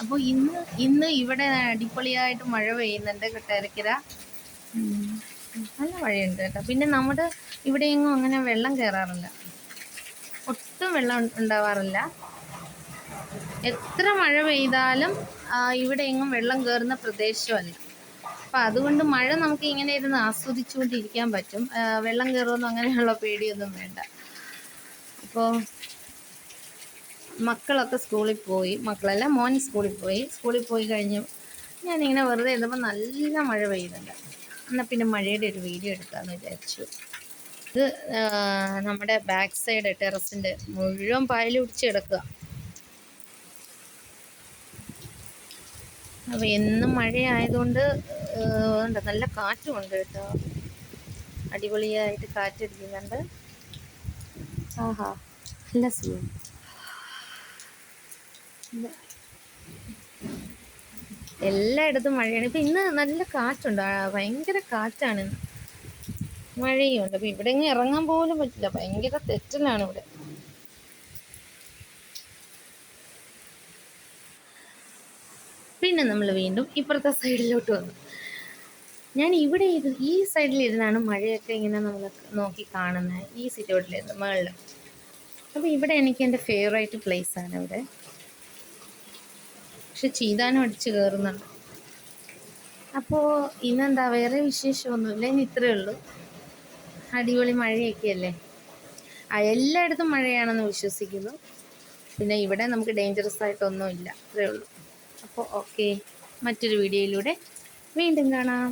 അപ്പോൾ ഇന്ന് ഇവിടെ അടിപൊളിയായിട്ട് മഴ പെയ്യുന്നുണ്ട് കൊട്ടാരക്കര. നല്ല മഴയുണ്ട് കേട്ടോ. പിന്നെ നമ്മുടെ ഇവിടെയെങ്ങും അങ്ങനെ വെള്ളം കയറാറില്ല, ഒട്ടും വെള്ളം ഉണ്ടാവാറില്ല. എത്ര മഴ പെയ്താലും ഇവിടെ എങ്ങും വെള്ളം കയറുന്ന പ്രദേശമല്ല. അപ്പം അതുകൊണ്ട് മഴ നമുക്ക് ഇങ്ങനെ ഇരുന്ന് ആസ്വദിച്ചുകൊണ്ടിരിക്കാൻ പറ്റും. വെള്ളം കയറുമെന്നോ അങ്ങനെയുള്ള പേടിയൊന്നും വേണ്ട. അപ്പോൾ മക്കളൊക്കെ സ്കൂളിൽ പോയി, മക്കളല്ല മോൻ സ്കൂളിൽ പോയി കഴിഞ്ഞു ഞാനിങ്ങനെ വെറുതെ ഇരുന്നപ്പോൾ നല്ല മഴ പെയ്യുന്നുണ്ട്. എന്നാൽ പിന്നെ മഴയുടെ ഒരു വീഡിയോ എടുക്കാമെന്ന് വിചാരിച്ചു. ഇത് നമ്മുടെ ബാക്ക് സൈഡ് ടെറസിൻ്റെ മുഴുവൻ പായൽ പിടിച്ച് കിടക്കുക. അപ്പോൾ എന്നും മഴയായതുകൊണ്ട് നല്ല കാറ്റുമുണ്ട് കേട്ടോ. അടിപൊളിയായിട്ട് കാറ്റടിക്കുന്നുണ്ട്. ആഹാ, നല്ല സുഖം. എല്ലായിടത്തും മഴയാണ്. ഇപ്പം ഇന്ന് നല്ല കാറ്റുണ്ട്, ഭയങ്കര കാറ്റാണ്. മഴയുണ്ട്. അപ്പം ഇവിടെ ഇങ്ങനെ ഇറങ്ങാൻ പോലും പറ്റില്ല, ഭയങ്കര തെറ്റലാണ് ഇവിടെ. പിന്നെ നമ്മൾ വീണ്ടും ഇപ്പുറത്തെ സൈഡിലോട്ട് വന്നു. ഞാൻ ഇവിടെ ഈ സൈഡിലിരുന്നാണ് മഴയൊക്കെ ഇങ്ങനെ നമ്മൾ നോക്കി കാണുന്നത്, ഈ സിറ്റൗട്ടിലിരുന്ന് മുകളിൽ. അപ്പോൾ ഇവിടെ എനിക്ക് എൻ്റെ ഫേവറേറ്റ് പ്ലേസാണ് ഇവിടെ. പക്ഷെ ചീതാനും അടിച്ച് കയറുന്നുണ്ട്. അപ്പോൾ ഇന്നെന്താ വേറെ വിശേഷമൊന്നുമില്ല, ഇനി ഇത്രയേ ഉള്ളൂ. അടിപൊളി മഴയൊക്കെ അല്ലേ. എല്ലായിടത്തും മഴയാണെന്ന് വിശ്വസിക്കുന്നു. പിന്നെ ഇവിടെ നമുക്ക് ഡേഞ്ചറസ് ആയിട്ടൊന്നുമില്ല, അത്രയേ ഉള്ളൂ. അപ്പോൾ ഓക്കെ, മറ്റൊരു വീഡിയോയിലൂടെ വീണ്ടും കാണാം.